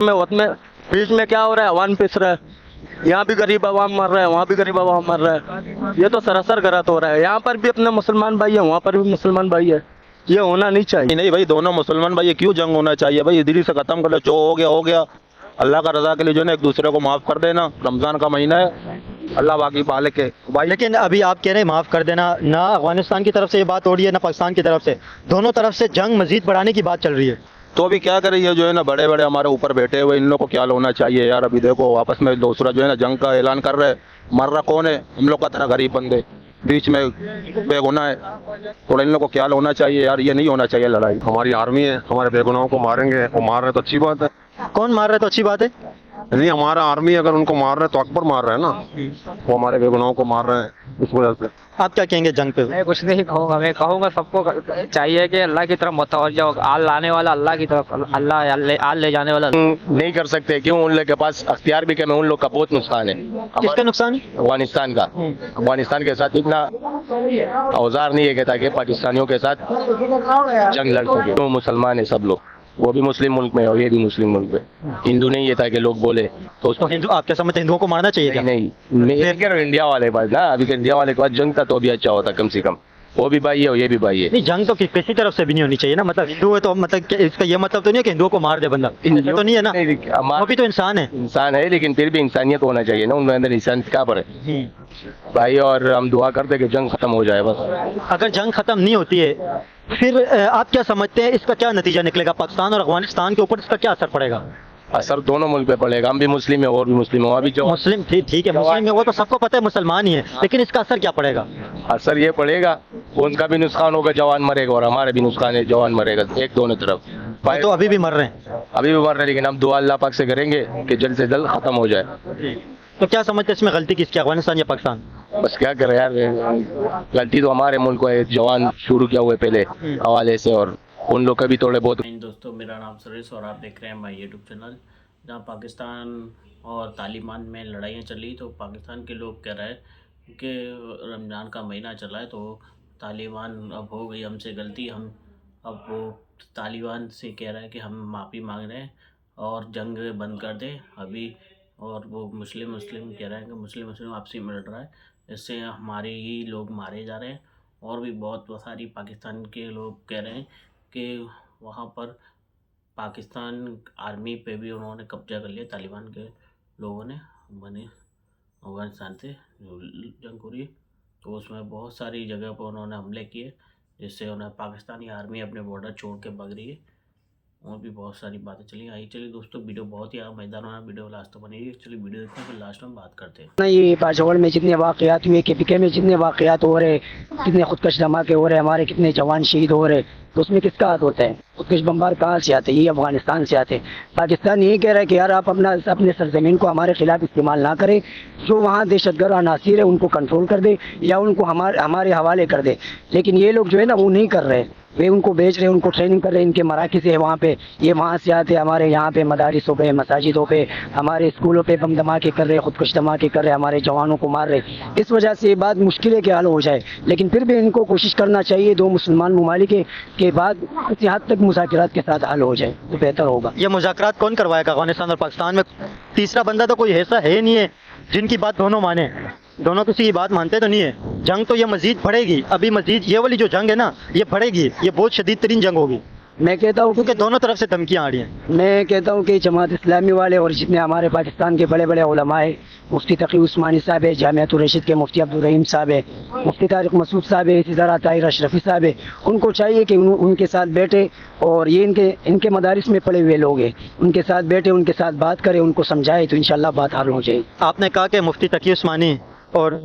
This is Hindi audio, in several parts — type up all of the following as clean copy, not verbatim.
उसमें बीच में क्या हो रहा है, अवाम पिस रहा है। यहाँ भी गरीब अवाम मर रहा है, वहाँ भी गरीब अवाम मर रहा है। ये तो सरासर गलत हो रहा है। यहाँ पर भी अपने मुसलमान भाई है, वहाँ पर भी मुसलमान भाई है। ये होना नहीं चाहिए। नहीं भाई, दोनों मुसलमान भाई, क्यों जंग होना चाहिए भाई? इधर ही से खत्म कर लो, जो हो गया हो गया। अल्लाह का रजा के लिए जो है ना, एक दूसरे को माफ कर देना। रमजान का महीना है, अल्लाह बाकी पाले के भाई। लेकिन अभी आप कह रहे हैं माफ कर देना, ना अफगानिस्तान की तरफ से ये बात हो रही है ना पाकिस्तान की तरफ से, दोनों तरफ से जंग मजीद बढ़ाने की बात चल रही है। तो अभी क्या करें, ये जो है ना बड़े बड़े हमारे ऊपर बैठे हुए, इन लोगों को क्या होना चाहिए यार? अभी देखो आपस में दूसरा जो है ना जंग का ऐलान कर रहे हैं। मर रहा कौन है? हम लोग का तरह गरीब बंदे, बीच में बेगुनाह है। थोड़ा इन लोगों को क्या होना चाहिए यार? ये नहीं होना चाहिए लड़ाई। हमारी आर्मी है, हमारे बेगुनाहों को मारेंगे, वो मार रहे तो अच्छी बात है। कौन मार रहा है तो अच्छी बात है? नहीं, हमारा आर्मी अगर उनको मार रहे हैं तो अकबर मार रहे हैं ना, वो हमारे बेगुनाहों को मार रहे हैं, इस वजह से। आप क्या कहेंगे जंग पे? मैं कुछ नहीं कहूँगा, मैं कहूँगा सबको चाहिए कि अल्लाह की तरफ मुतवज्जो हो। आल लाने वाला अल्लाह की तरफ, अल्लाह आल ले जाने वाला नहीं कर सकते। क्यों? उन लोग के पास अख्तियार भी कम है, उन लोग का बहुत नुकसान है। किसका नुकसान है? अफगानिस्तान का। अफगानिस्तान के साथ इतना औजार नहीं है कि ताकि पाकिस्तानियों के साथ जंग लड़ सके। तो मुसलमान है सब लोग, वो भी मुस्लिम मुल्क में और ये भी मुस्लिम मुल्क में। हिंदू नहीं है ताकि लोग बोले तो तो हिंदू, आप क्या समझते हैं हिंदुओं को मारना चाहिए क्या? नहीं मैं कह रहा हूँ इंडिया वाले पास ना, अभी इंडिया वाले के पास जंग था तो अभी अच्छा होता, कम से कम वो भी भाई है और ये भी भाई है। नहीं, जंग तो किसी तरफ से भी नहीं होनी चाहिए ना। मतलब हिंदू है तो मतलब इसका ये मतलब तो नहीं है कि हिंदुओं को मार दे बंदा, ये तो नहीं है ना। वो भी तो इंसान है। इंसान है, लेकिन फिर भी इंसानियत होना चाहिए ना, उनके अंदर इंसानियत क्या पर है भाई। और हम दुआ करते कि जंग खत्म हो जाए बस। अगर जंग खत्म नहीं होती है फिर आप क्या समझते हैं इसका क्या नतीजा निकलेगा? पाकिस्तान और अफगानिस्तान के ऊपर इसका क्या असर पड़ेगा? असर दोनों मुल्क पे पड़ेगा। हम भी मुस्लिम है और भी मुस्लिम है, अभी जो मुस्लिम ठीक है, मुस्लिम है वो तो सबको पता है, मुसलमान ही है, लेकिन इसका असर क्या पड़ेगा? असर ये पड़ेगा, उनका भी नुकसान होगा, जवान मरेगा, और हमारे भी नुकसान है, जवान मरेगा, एक दोनों तरफ। तो अभी भी मर रहे हैं? अभी भी मर रहे हैं, लेकिन हम दुआ अल्लाह पाक से करेंगे कि जल्द से जल्द खत्म हो जाए। तो क्या समझते हैं इसमें गलती किसकी, अफगानिस्तान या पाकिस्तान? बस क्या करें यार, गलती तो हमारे मुल्क को है, जवान शुरू किया हुए पहले हवाले से, और उन लोग का भी थोड़े बहुत। दोस्तों, मेरा नाम सुरेश और आप देख रहे हैं माय यूट्यूब चैनल। जहाँ पाकिस्तान और तालिबान में लड़ाइयाँ चल रही, तो पाकिस्तान के लोग कह रहे हैं कि रमज़ान का महीना चला है तो तालिबान अब हो गई हमसे गलती, हम अब वो तालिबान से कह रहे हैं कि हम माफ़ी मांग रहे हैं और जंग बंद कर दें अभी। और वो मुस्लिम कह रहे हैं कि मुस्लिम आपसी में लड़ रहा है, इससे हमारे ही लोग मारे जा रहे हैं। और भी बहुत सारी पाकिस्तान के लोग कह रहे हैं कि वहाँ पर पाकिस्तान आर्मी पे भी उन्होंने कब्जा कर लिया, तालिबान के लोगों ने बने अफगानिस्तान से जो जंग हो रही है, तो उसमें बहुत सारी जगह पर उन्होंने हमले किए, जिससे उन्हें पाकिस्तानी आर्मी अपने बॉर्डर छोड़ के भाग रही है। और भी बहुत सारी बातें चली आई। चलिए दोस्तों, वीडियो बहुत ही मैदान वाला वीडियो लास्ट तक बनेगी। चलिए वीडियो देखते हैं, फिर लास्ट में बात करते हैं। ये बाजौड़ में जितने वाक़यात हुए, KPK में जितने वाक़यात हो रहे, कितने खुदकश धमाके हो रहे, हमारे कितने जवान शहीद हो रहे, तो उसमें किसका हाथ होता है? खुदकश बम्बार कहाँ से आते हैं? ये अफगानिस्तान से आते हैं। पाकिस्तान यही कह रहा है कि यार आप अपने सरजमीन को हमारे खिलाफ इस्तेमाल ना करें, जो वहाँ दहशतगर्द अनासिर है उनको कंट्रोल कर दे या उनको हमारे हवाले कर दे। लेकिन ये लोग जो है ना वो नहीं कर रहे, वे उनको बेच रहे हैं, उनको ट्रेनिंग कर रहे हैं। इनके मराकिज़ है वहाँ पे, ये वहाँ से आते हैं हमारे यहाँ पे मदारिसों पे, मसाजिदों पे, हमारे स्कूलों पे बम धमाके कर रहे, खुदकुश धमाके कर रहे, हमारे जवानों को मार रहे। इस वजह से ये बात मुश्किल के हल हो जाए, लेकिन फिर भी इनको कोशिश करना चाहिए दो मुसलमान ममालिक के बाद किसी हद तक मुज़ाकरात के साथ हल हो जाए तो बेहतर होगा। ये मुज़ाकरात कौन करवाएगा अफगानिस्तान और पाकिस्तान में? तीसरा बंदा तो कोई ऐसा है नहीं है जिनकी बात दोनों माने, दोनों किसी की बात मानते तो नहीं है। जंग तो ये मजीद बढ़ेगी, अभी मजीद ये वाली जो जंग है ना ये बढ़ेगी, ये बहुत शदीद तरीन जंग होगी। मैं कहता हूँ क्योंकि दोनों तरफ से धमकियाँ आ रही हैं। मैं कहता हूँ कि जमात इस्लामी वाले और जितने हमारे पाकिस्तान के बड़े बड़े उलमा है, मुफ्ती तकी उस्मानी साहब है, जामियातुर रशीद के मुफ्ती अब्दुल रहीम साहब है, मुफ्ती तारिक मसूद साहब है, इसी तरह ताहिर अशरफी साहब है, उनको चाहिए कि उनके साथ बैठे और ये इनके मदारिस में पढ़े हुए लोग हैं, उनके साथ बैठे, उनके साथ बात करें, उनको समझाए तो इंशाल्लाह बात हल हो जाएगी। आपने कहा कि मुफ्ती तकी उस्मानी और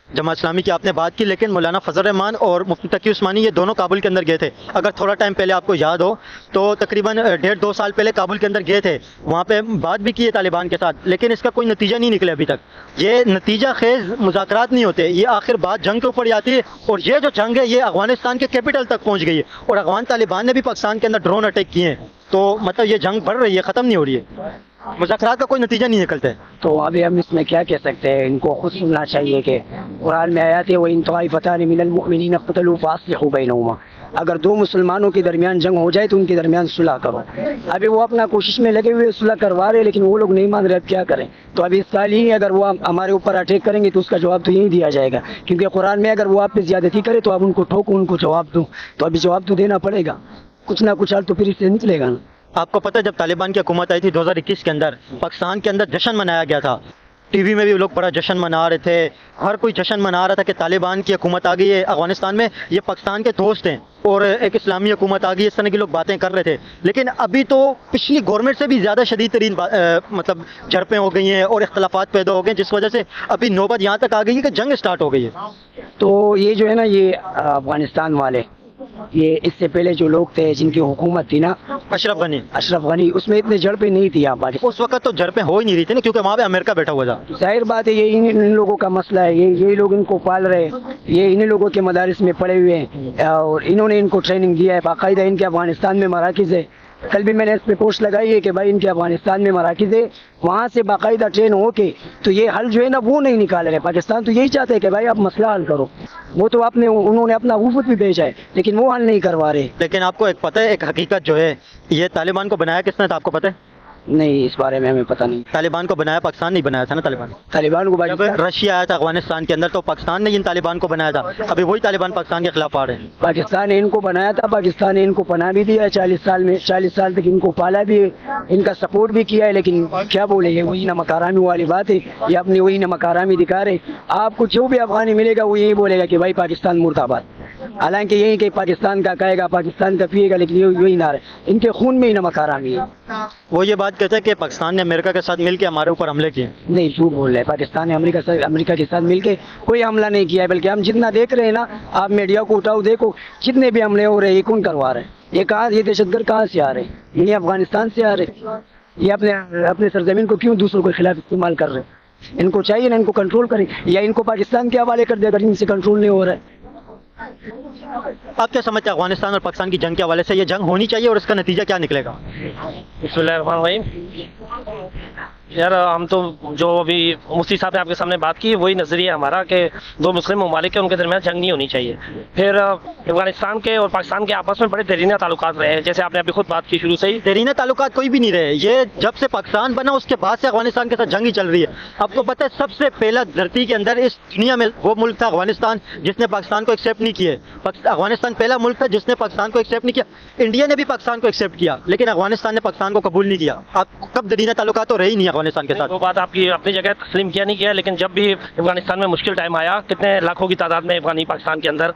जमात इस्लामी की आपने बात की, लेकिन मौलाना फजल रहमान और मुफ्ती तकी उस्मानी ये दोनों काबुल के अंदर गए थे। अगर थोड़ा टाइम पहले आपको याद हो तो तकरीबन 1.5-2 साल पहले काबुल के अंदर गए थे, वहाँ पे बात भी की है तालिबान के साथ, लेकिन इसका कोई नतीजा नहीं निकला अभी तक। ये नतीजा खेज मुज़ाकरात नहीं होते, ये आखिर बात जंग के ऊपर आती है। और ये जो जंग है ये अफगानिस्तान के कैपिटल तक पहुँच गई है, और अफगान तालिबान ने भी पाकिस्तान के अंदर ड्रोन अटैक किए हैं, तो मतलब ये जंग बढ़ रही है, ख़त्म नहीं हो रही है, मुज़ाकरात का कोई नतीजा नहीं निकलता है। तो अभी हम इसमें क्या कह सकते हैं? इनको खुद सुनना चाहिए कि कुरान में आयत है, वो इन तवाइफतान मिनल मुमिनीन इक़्ततलू फ़अस्लिहू बैनहुमा, अगर दो मुसलमानों के दरमियान जंग हो जाए तो उनके दरमियान सुलह करो। अभी वो अपना कोशिश में लगे हुए सुलह करवा रहे, लेकिन वो लोग नहीं मान रहे, अब क्या करें। तो अभी इस साल ही अगर वो हमारे ऊपर अटैक करेंगे तो उसका जवाब तो यही दिया जाएगा, क्योंकि कुरान में अगर वो आप पे ज्यादती करे तो आप उनको ठोको, उनको जवाब दो। तो अभी जवाब तो देना पड़ेगा, कुछ ना कुछ हाल तो फिर इससे निकलेगा ना। आपको पता है जब तालिबान की हुकूमत आई थी 2021 के अंदर, पाकिस्तान के अंदर जश्न मनाया गया था। टीवी में भी लोग बड़ा जश्न मना रहे थे, हर कोई जश्न मना रहा था कि तालिबान की हुकूमत आ गई है अफगानिस्तान में, ये पाकिस्तान के दोस्त हैं और एक इस्लामी हुकूमत आ गई, इस तरह की लोग बातें कर रहे थे। लेकिन अभी तो पिछली गवर्नमेंट से भी ज़्यादा शदीद तरीन मतलब झड़पें हो गई हैं और इख्तलाफात पैदा हो गए, जिस वजह से अभी नौबत यहाँ तक आ गई है कि जंग स्टार्ट हो गई है। तो ये जो है ना, ये अफगानिस्तान वाले, ये इससे पहले जो लोग थे जिनकी हुकूमत थी ना, अशरफ गनी, उसमें इतने झड़पें नहीं थी यहाँ पर। उस वक्त तो झड़पें हो ही नहीं रही थी ना, क्योंकि वहाँ पे अमेरिका बैठा हुआ था। जाहिर बात है, ये इन लोगों का मसला है, ये लोग इनको पाल रहे हैं, ये इन्हीं लोगों के मदारिस में पड़े हुए हैं और इन्होंने इनको ट्रेनिंग दिया है। बाकायदा इनके अफगानिस्तान में मराकिज़ है, कल भी मैंने इस पे पोस्ट लगाई है कि भाई इनके अफगानिस्तान में मराकिज़ है, वहाँ से बाकायदा ट्रेन होके तो ये हल जो है ना वो नहीं निकाल रहे। पाकिस्तान तो यही चाहते हैं कि भाई आप मसला हल करो, वो तो उन्होंने अपना वफद भी भेजा है, लेकिन वो हल नहीं करवा रहे। लेकिन आपको एक पता है, एक हकीकत जो है, ये तालिबान को बनाया किसने था, आपको पता है? नहीं, इस बारे में हमें पता नहीं। तालिबान को बनाया पाकिस्तान नहीं बनाया था ना, तालिबान को जब रशिया आया था अफगानिस्तान के अंदर तो पाकिस्तान ने इन तालिबान को बनाया था। अभी वही तालिबान पाकिस्तान के खिलाफ आ रहे हैं। पाकिस्तान ने इनको बनाया था, पाकिस्तान ने इनको पनाह भी दिया है 40 साल में, 40 साल तक इनको पाला भी है, इनका सपोर्ट भी किया है। लेकिन क्या बोले, ये वही नमक हरामी वाली बात है, ये अपनी वही नमक हरामी दिखा रहे। आपको जो भी अफगानी मिलेगा वो यही बोलेगा कि भाई पाकिस्तान मुर्दाबाद, हालांकि यही कि पाकिस्तान का कहेगा, पाकिस्तान का पिएगा, लेकिन यही ना रहे, इनके खून में ही नमक हरामी है। वो ये बात कहते हैं कि पाकिस्तान ने अमेरिका के साथ मिलकर हमारे ऊपर हमले किए। नहीं, झूठ बोल रहे हैं। पाकिस्तान ने अमेरिका के साथ मिलके कोई हमला नहीं किया है, बल्कि हम जितना देख रहे हैं ना, आप मीडिया को उठाओ देखो, जितने भी हमले हो रहे हैं ये कौन करवा रहे हैं? ये दहशतगर्द कहाँ से आ रहे हैं? ये अफगानिस्तान से आ रहे हैं। ये अपने सरजमीन को क्यों दूसरों के खिलाफ इस्तेमाल कर रहे हैं? इनको चाहिए ना, इनको कंट्रोल करें, या इनको पाकिस्तान के हवाले कर दे अगर इनसे कंट्रोल नहीं हो रहा है। आप क्या समझते हैं अफगानिस्तान और पाकिस्तान की जंग के हवाले से? ये जंग होनी चाहिए और इसका नतीजा क्या निकलेगा? यार हम तो जो अभी मुफ्ती साहब ने आपके सामने बात की वही नजरिया हमारा कि दो मुस्लिम ममालिक के उनके दरमियान जंग नहीं होनी चाहिए। फिर अफगानिस्तान के और पाकिस्तान के आपस में बड़े देरीना ताल्लुकात रहे हैं, जैसे आपने अभी खुद बात की शुरू से ही। देरीना ताल्लुकात कोई भी नहीं रहे, ये जब से पाकिस्तान बना उसके बाद से अफगानिस्तान के साथ जंग ही चल रही है। आपको पता है सबसे पहला धरती के अंदर इस दुनिया में वो मुल्क था अफगानिस्तान जिसने पाकिस्तान को एक्सेप्ट नहीं किए। अफगानिस्तान पहला मुल्क था जिसने पाकिस्तान को एक्सेप्ट नहीं किया। इंडिया ने भी पाकिस्तान को एक्सेप्ट किया, लेकिन अफगानिस्तान ने पाकिस्तान को कबूल नहीं किया। आप कब देरीना ताल्लुकात तो रहे ही नहीं अफगानिस्तान के साथ। वो बात आपकी अपनी जगह तस्लीम किया नहीं किया, लेकिन जब भी अफगानिस्तान में मुश्किल टाइम आया, कितने लाखों की तादाद में अफगानी पाकिस्तान के अंदर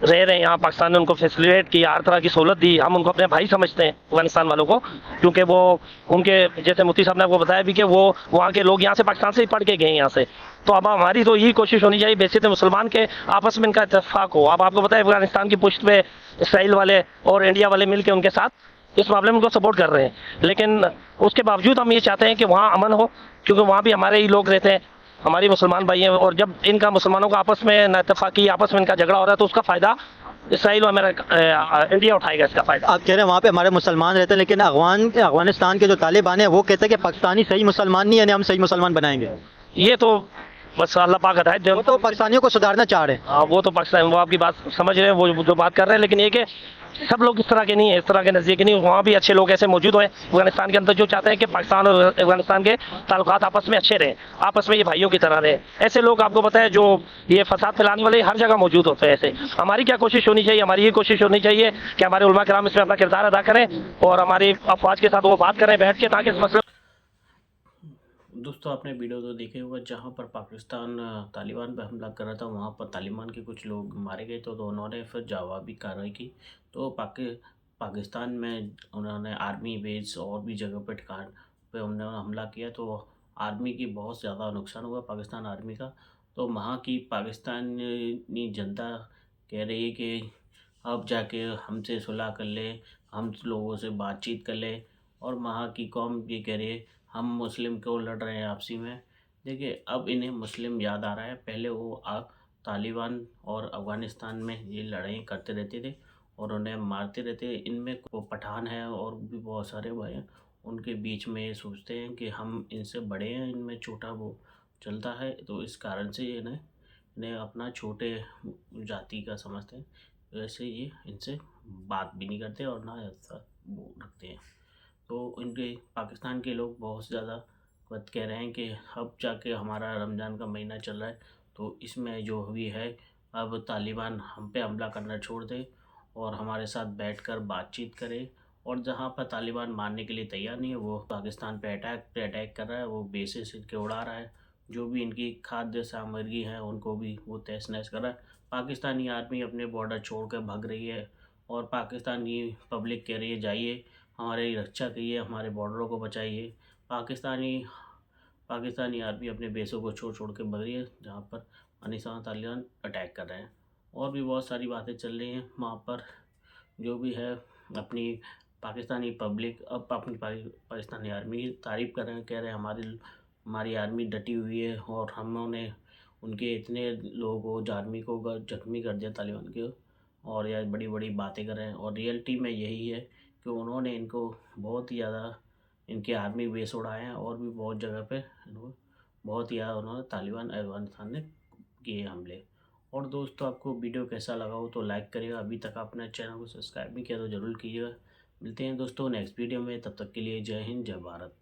रह रहे हैं, यहाँ पाकिस्तान ने उनको फैसिलिटेट की, हर तरह की सहूलत दी। हम उनको अपने भाई समझते हैं अफगानिस्तान वालों को, क्योंकि वो उनके जैसे मुफ्ती साहब ने आपको बताया भी कि वो वहाँ के लोग यहाँ से पाकिस्तान से ही पढ़ के गए यहाँ से। तो अब हमारी तो यही कोशिश होनी चाहिए बेसिक मुसलमान के आपस में इनका इत्तेफाक हो। अब आपको पता है अफगानिस्तान की पुश्त पे इसराइल वाले और इंडिया वाले मिल के उनके साथ इस मामले में उनको सपोर्ट कर रहे हैं, लेकिन उसके बावजूद हम ये चाहते हैं कि वहाँ अमन हो, क्योंकि वहाँ भी हमारे ही लोग रहते हैं, हमारी मुसलमान भाई हैं। और जब इनका मुसलमानों का आपस में नाइतफाकी, आपस में इनका झगड़ा हो रहा है, तो उसका फ़ायदा इसराइल और इंडिया उठाएगा इसका फ़ायदा। आप कह रहे हैं वहाँ पे हमारे मुसलमान रहते हैं, लेकिन अफगानिस्तान के जो तालिबान है वो कहते हैं कि पाकिस्तानी सही मुसलमान नहीं है, हम सही मुसलमान बनाएंगे। ये तो बस अल्लाह पाक हदायत। वो तो पाकिस्तानियों को सुधारना चाह रहे हैं। वो तो पाकिस्तान, वो आपकी बात समझ रहे हैं, वो जो बात कर रहे हैं, लेकिन ये कि सब लोग इस तरह के नहीं है, इस तरह के नज़रिए के नहीं। वहाँ भी अच्छे लोग ऐसे मौजूद हैं अफगानिस्तान के अंदर जो चाहते हैं कि पाकिस्तान और अफगानिस्तान के ताल्लुकात आपस में अच्छे रहें, आपस में ये भाइयों की तरह रहे। ऐसे लोग आपको पता है जो ये फसाद फैलाने वाले हर जगह मौजूद होते हैं। ऐसे हमारी क्या कोशिश होनी चाहिए? हमारी ये कोशिश होनी चाहिए कि हमारे उलमा किराम इसमें अपना किरदार अदा करें और हमारी अफवाज के साथ वो बात करें बैठ के, ताकि इस मसले। दोस्तों आपने वीडियो तो देखे होगा जहाँ पर पाकिस्तान तालिबान पर हमला कर रहा था, वहाँ पर तालिबान के कुछ लोग मारे गए, तो उन्होंने फिर जवाबी कार्रवाई की। तो पाकिस्तान में उन्होंने आर्मी बेस और भी जगह पर ठिकान पे उन्होंने हमला किया, तो आर्मी की बहुत ज़्यादा नुकसान हुआ पाकिस्तान आर्मी का। तो वहाँ की पाकिस्तानी जनता कह रही है कि अब जाके हमसे सुलह कर ले, हम लोगों से बातचीत कर ले। और वहाँ की कौम ये कह रही है हम मुस्लिम क्यों लड़ रहे हैं आपसी में। देखिए अब इन्हें मुस्लिम याद आ रहा है, पहले वो तालिबान और अफ़गानिस्तान में ये लड़ाई करते रहते थे और उन्हें मारते रहते। इनमें वो पठान है और भी बहुत सारे भाई हैं, उनके बीच में ये सोचते हैं कि हम इनसे बड़े हैं, इनमें छोटा वो चलता है, तो इस कारण से इन्हें अपना छोटे जाति का समझते हैं। वैसे ये इनसे बात भी नहीं करते और ना ऐसा वो रखते हैं। तो इनके पाकिस्तान के लोग बहुत ज़्यादा बात कह रहे हैं कि अब जाके हमारा रमज़ान का महीना चल रहा है, तो इसमें जो भी है अब तालिबान हम पे हमला करना छोड़ दे और हमारे साथ बैठकर बातचीत करे। और जहाँ पर तालिबान मानने के लिए तैयार नहीं है, वो पाकिस्तान पे अटैक कर रहा है, वो बेसिस इनके उड़ा रहा है, जो भी इनकी खाद्य सामग्री है उनको भी वो तहस नहस कर रहा है। पाकिस्तानी आर्मी अपने बॉर्डर छोड़ कर भाग रही है और पाकिस्तानी पब्लिक कह रही है जाइए हमारी रक्षा कीजिए, हमारे बॉर्डरों को बचाइए। पाकिस्तानी आर्मी अपने बेसों को छोड़ छोड़ के भाग रही है, जहाँ पर अफगानिस्तान तालिबान अटैक कर रहे हैं। और भी बहुत सारी बातें चल रही हैं वहाँ पर, जो भी है अपनी पाकिस्तानी पब्लिक अब अपनी पाकिस्तानी आर्मी की तारीफ़ कर रहे हैं, कह रहे हैं हमारी आर्मी डटी हुई है और हमने उनके इतने लोगों को आर्मी को जख्मी कर दिया तालिबान के, और यह बड़ी बड़ी बातें कर रहे हैं। और रियलिटी में यही है कि उन्होंने इनको बहुत ही ज़्यादा इनके आर्मी बेस उड़ाए हैं और भी बहुत जगह पे बहुत ही ज़्यादा उन्होंने तालिबान अफगानिस्तान ने किए हमले। और दोस्तों आपको वीडियो कैसा लगा हो तो लाइक करिएगा, अभी तक आपने चैनल को सब्सक्राइब नहीं किया तो ज़रूर कीजिएगा। मिलते हैं दोस्तों नेक्स्ट वीडियो में, तब तक के लिए जय हिंद जय भारत।